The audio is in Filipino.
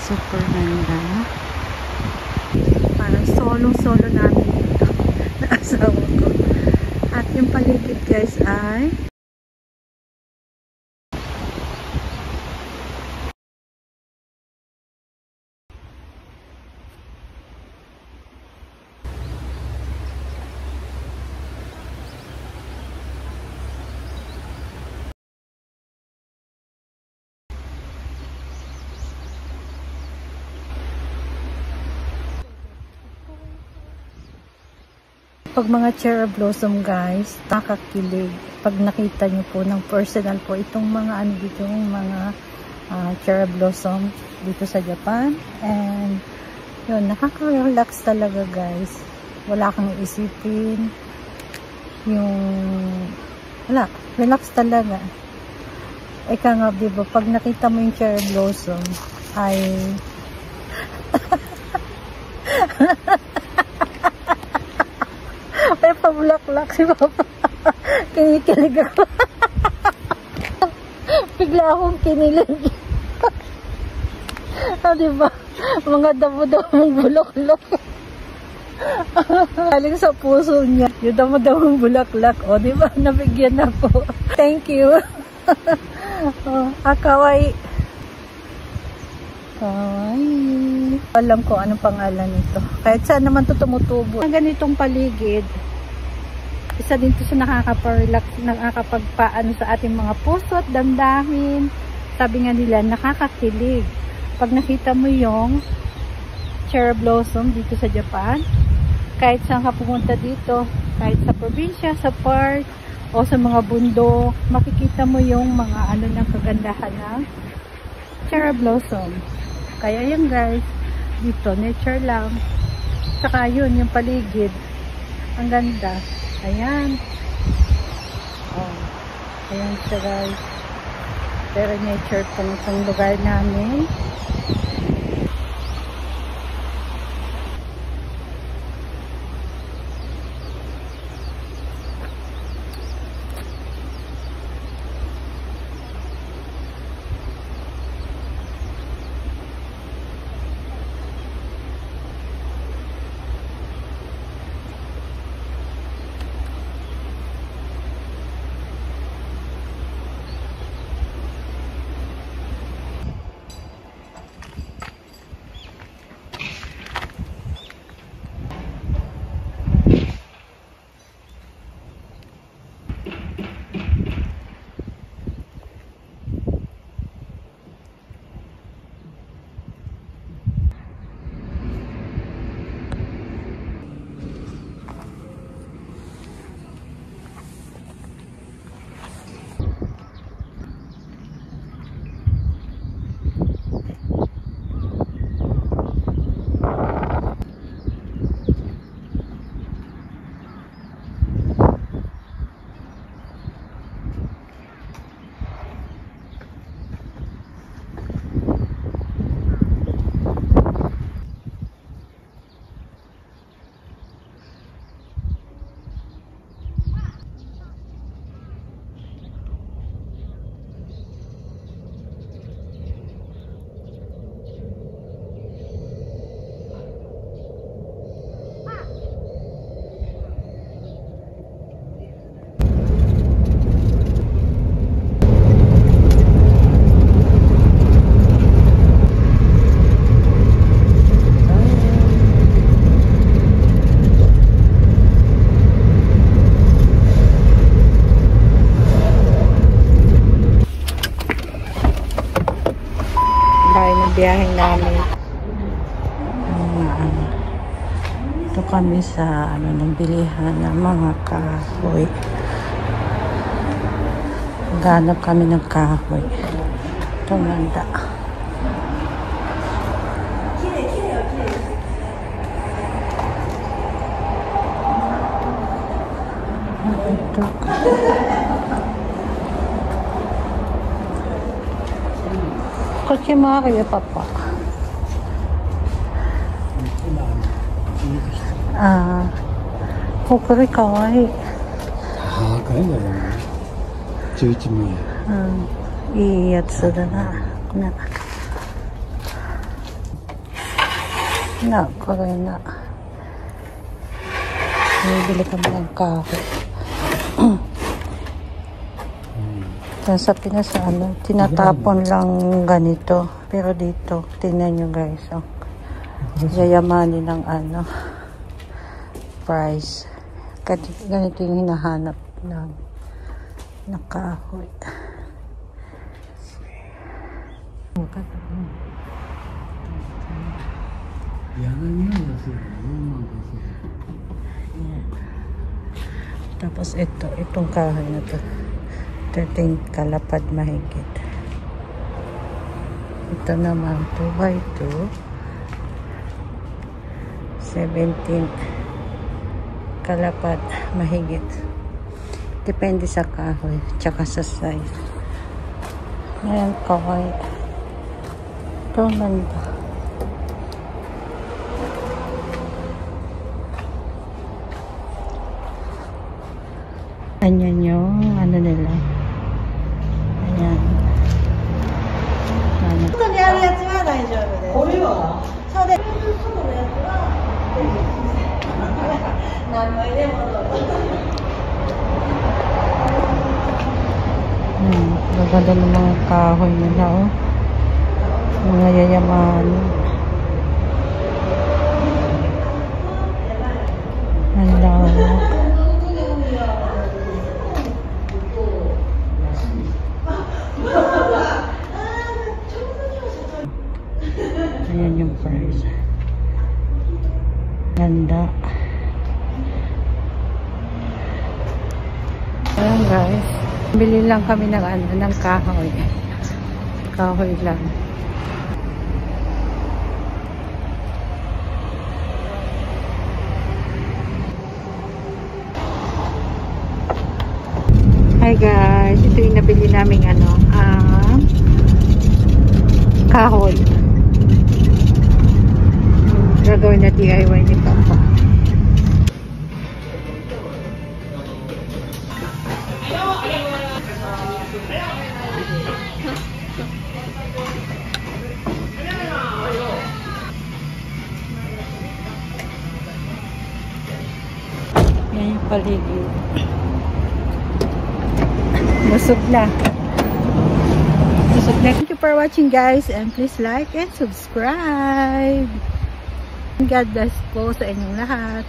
Super ganda. Parang solo namin dito na asawa ko. At yung paligid guys ay pag mga cherry blossom guys, nakakilig. Pag nakita nyo po ng personal po itong mga ano dito, yung mga cherry blossom dito sa Japan. And yun, nakaka-relax talaga guys. Wala kang isipin. Yung wala, relax talaga. Eka nga, diba, pag nakita mo yung cherry blossom ay ay pabulaklak si Papa. Kinikilig ako. Bigla akong kinilig. Diba? Mga damo-damong bulaklak. Galing sa puso niya. Yung damo-damong bulaklak. O, diba? Nabigyan ako. Thank you. Kawaii. Kawaii. Alam ko anong pangalan nito. Kahit saan naman ito tumutubo. Ang ganitong paligid, isa din ito sa nakaka-relax, nakakapagpaano sa ating mga puso at damdamin. Sabi nga nila, nakakakilig. Pag nakita mo yung cherry blossom dito sa Japan, kahit saan ka pumunta dito, kahit sa probinsya, sa park, o sa mga bundok, makikita mo yung mga ano ng kagandahan ng cherry blossom. Kaya yan guys, dito nature lang. Saka yun, yung paligid. Ang ganda. Ayan. Oh. Ayan siya guys. Pero nature pang itong lugar namin. Biyaheng namin. Ito kami sa ng bilihan ng mga kahoy. Ganap kami ng kahoy. Ito ganda. Ito. Kotse mga kayo, Papa. Hokuri kawaii. Kawaii da ne. 11名。いいやつだな。na. Bibili kami ng kahoy. Sa Pinas, tinatapon lang ganito. Pero dito, tingnan nyo guys, yayamanin ng price. Ganito yung hinahanap ng kahoy. Tapos itong kahoy na to, 13 kalapad mahigit. Ito naman 2x2, 17 kalapad mahigit. Depende sa kahoy tsaka sa size. Ayan, kahoy. Ito ganda. Ayan yung nila. Ayan. Maganda ng mga kahoy nila, mga yayaman. Ang lawak. Ayan yung price. Ganda. Ayan guys. Bili lang kami ng kahoy. Kahoy lang. Hi guys. Ito yung nabili naming kahoy. Gagawin na DIY ni Papa. Yan yung paligid. Busog na. Thank you for watching guys, and please like and subscribe. God bless po sa inyong lahat.